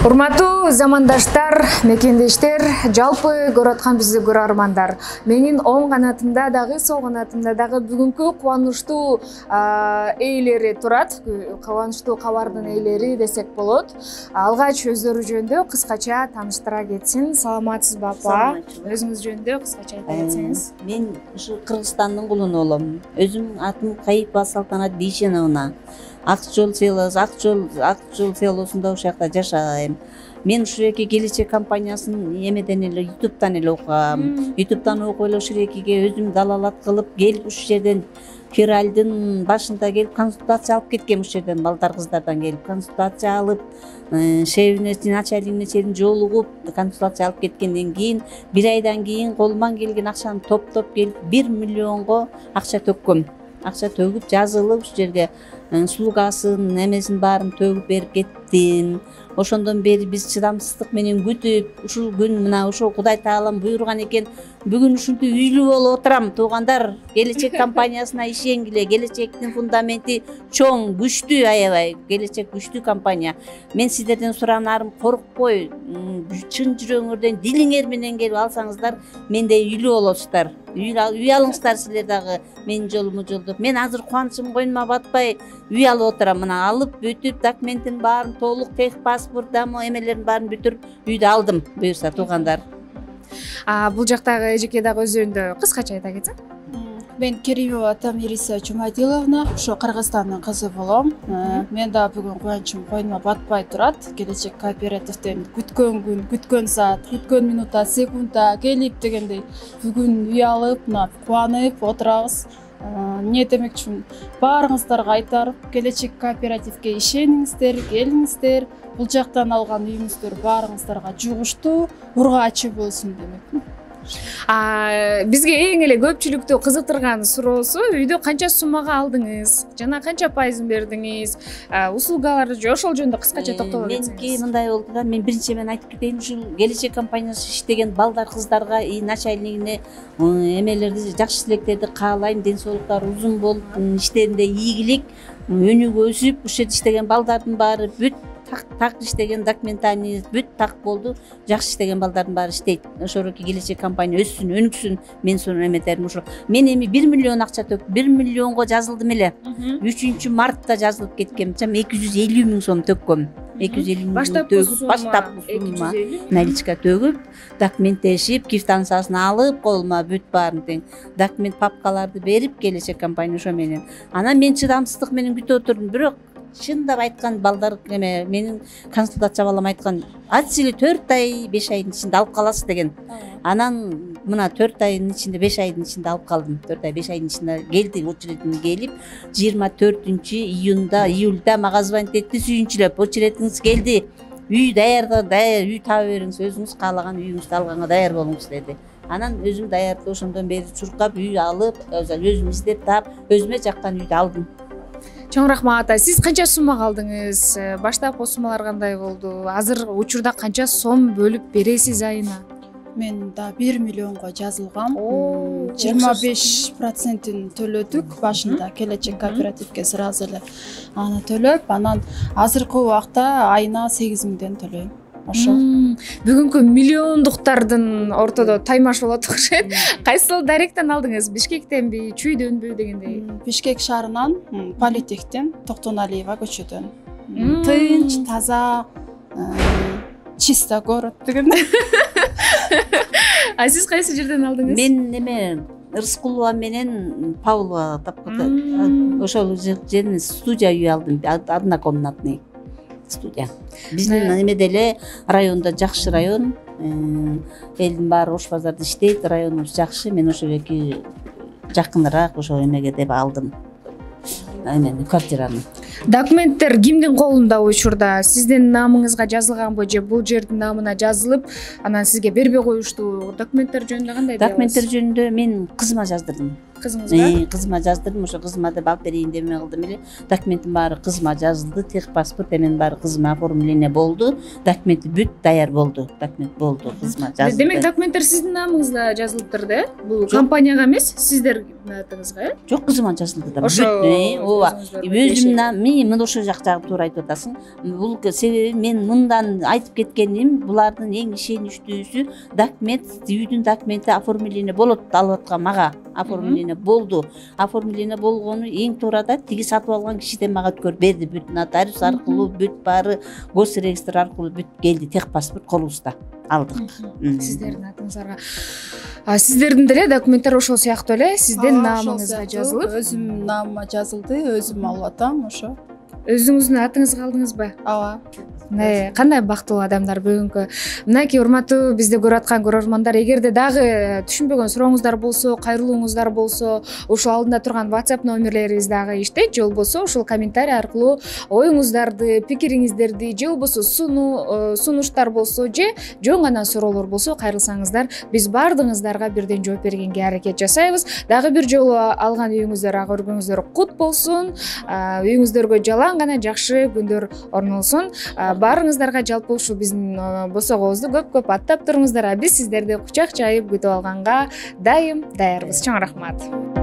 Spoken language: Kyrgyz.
Урматтуу замандаштар, мекендештер, жалпы көрүп аткан бизди көрөрмандар. Менин оң канатымда дагы, сол канатымда дагы бүгүнкү кубанычтуу ээлери турат. Кубанычтуу кабардын ээлери десек болот. Алгач өздөрү жөнүндө кыскача тааныштыра кетсин. Саламатсызбы апа? Өзүңүз жөнүндө кыскача айта кетсеңиз. Мен ушу Кыргызстандын кулуну болом. Өзүм атым Кайыпова Салтанат Бейшеновна. Акжол селосунда ушул жакта жашайм. Мен ушул жерге келечек компаниясын эмеден эле ютубтан эле окугам. Ютубтан окуп эле ушул жерге өзүм далалат кылып келип ушул жерден февралдын башында келип консультация алып кеткем. Ушул жерден балдар кыздардан келип консультация алып, начальник чейин жолугуп консультация алып кеткенден кийин 1 айдан кийин колуман келген акчаны топтоп келип 1 миллионго акча төккөм. Акча төгүп жазылып ушул жерге сулгасын, немесин баарын төгүп берип кеттим. Ошондон бери биз чыдамсыздык менен күтүп, ушул күн мына ошо Кудай Таалам буйруган экен. Бүгүн ушинтип үйлүү болуп отурам. Туугандар, келечек компаниясына ишенгиле. Келечектин фундаменти чоң, күчтүү, аябай. Келечек күчтүү компания. Мен сиздерден суранарым, коркпой, чын жүрөгүңөрдөн, дилиңер менен келип алсаңыздар, мендей үйлүү болосуздар. Үй алыңыздар силер дагы менин жолуму жолдоп. Мен азыр кубанычым койнума батпай үй алып отурам. Мына алып бүтүп, документин баарын толук, техпаспорт, эмелерин баарын бүтүрүп үйдү алдым. Буюрса туугандар. Бул жактагы эжеке дагы өз жөнүндө кыскача айта кетсең. Мен Керимова Тамириса Жумадиловна, ошо Кыргызстандын кызы болом. Мен да бүгүн кубанычым койнума батпай турат. Келечек кооперативден күткөн күн, күткөн саат, күткөн минута, секунда келип дегендей бүгүн үй алып, мына кубанып отурабыз. Не демекчимин, баарыңыздарга айтарым, келечек кооперативге ишениңиздер, келиңиздер. Бул жактан алган үйүңүздөр баарыңыздарга жугуштуу, ургаачы болсун демекмин. Бизге эң эле көпчүлүктү кызыктырган суроосу, үйдө канча суммага алдыңыз жана канча пайызын бердиңиз? Услугалар ошол жөнүндө кыскача токтоло кетсеңиз. Меники мындай болду да, мен биринчи мен айтып кетейин, ушул келечек компаниясы иштеген балдар кыздарга и начальнигине эмелерди, жакшы тилектерди каалайм. Ден соолуктары узун болуп, иштеринде ийгилик, өнүгүп өсүп, ушул жерде иштеген балдардын баары бүт так иштеген, документальный бүт так болду. Жакшы иштеген балдардын баары иштейт. Ошолорки келечек компания өссүн, өнүксүн. Мен сонун эметерим ушул. Мен эми 1 миллион акча төк, 1 миллионго жазылдым эле. 3 мартта жазылып кеткем. 250 000 сом төккөм. 250 000 төгүп, баштапкы сумма наличка төгүп, документтешип, квитанциясын алып, колума бүт баарын тең документ папкаларды берип, келечек компания ошо менен. Анан мен чыдамсыздык менен күтүп отурдум, бирок чындап айткан балдар менин консультация балам айткан, атсили 4 ай 5 айдын ичинде алып каласыз деген. Анан мына 4 айдын ичинде 5 айдын ичинде алып калдым. 4 ай 5 айдын ичинде келди, очередине келип 24-июлда мага звонить этти, сүйүнчүлөп, очередиңиз келди. Үй даяр, үй таба бериңиз, өзүңүз каалаган үйүңүздү алганга даяр болуңуз деди. Анан өзүм даярдып, ошондон бери чуркап үй алып, өзүм издеп таап, өзүмө жаккан үйдү алдым. Чоң рахмат ата. Сиз канча суммага алдыңыз? Баштапкы суммалар кандай болду? Азыр учурда канча сом бөлүп бересиз айына? Мен да 1 миллионго жазылгам. 25%-ин төлөдүк башында, келечек кооперативге сразу эле аны төлөп, анан азыркы убакта айына 8 000ден төлөйм. Ошо. Бүгүнкү миллиондуктардын ортодо таймаш болот окшойт. Кайсыл даректен алдыңыз? Бишкектенби, Чүйдөнбү дегендей? Бишкек шаарынан, Политехтен, Токтоналиева көчөдөн. Тынч, таза, чисто город дегендей. Сиз кайсы жерден алдыңыз? Мен Рыскулова менен Павлова тапкырда ошол жерден студия үй алдым, однокомнатный студия. Биздин эмеде эле районда жакшы район, элдин баары Ош базарда иштейт, районубуз жакшы. Мен ошол жерге жакыныраак ошо эмеге деп алдым. Эмени квартираны. Документтер кимдин колунда учурда? Сиздин намыңызга жазылганбы же бул жердин намына жазылып, анан сизге бербей коюшту? Документтер жөнүндө кандай? Документтер жөнүндө мен кызыма жаздырдым. Кызыңызга? Кызыма жаздырдым, ошо кызыма деп алып берейин деп кылдым эле. Документин баары кызыма жазылды, техпаспорт эмен баары кызыма оформление болду. Документи бүт даяр болду. Документ болду, кызыма жазылды. Демек документтер сиздин намыңызда жазылыптыр да? Бул компанияга эмес, сиздердин атыңызга, э? Жок, кызыма жазылды да. Ошо ооба. Өзүм мени ошол жагы туура айтып атасың. Бул себеби мен мындан айтып кеткеним, булардын эң ишеничтүүсү документ, үйдүн документи оформление болот, алып аткан мага оформление болду. Оформление болгону эң туурада тиги сатып алган кишиден мага өткөрүп берди. Бүт нотариус аркылуу, бүт баары госрегистр аркылуу бүт келди, техпаспорт колубузда алдык. Сиздердин атыңыздарга. Сиздердин деле документтер ошол сыяктуу эле сиздин намыңызга жазылып, өзүмдүн намыма жазылды, өзүм алып атам ошо. Өзүңүздүн атыңызга алдыңызбы? Ооба. Кандай бактылуу адамдар бүгүнкү. Мынакей урматтуу бизди көрүп аткан көрөрмандар, эгерде дагы түшүнбөгөн сурооңуздар болсо, кайрылууңуздар болсо, ушул алдында турган WhatsApp номерлерибиз дагы иштейт, же болбосо ушул комментарий аркылуу оюңуздарды, пикириңиздерди, же болбосо сунуштар болсо, же жөн гана суроолор болсо кайрылсаңыздар, биз баардыгыңыздарга бирден жооп бергенге аракет жасайбыз. Дагы бир жолу алган үйүңүздөр, көргөнүңүздөр кут болсун, үйүңүздөргө жалаң гана жакшы күндөр орнолсун. Баарыңыздарга жалпы ушу биздин босогобузду көп аттап туруңуздар. Биз сиздерди кучак жайып күтүп алганга дайым даярбыз. Чоң рахмат.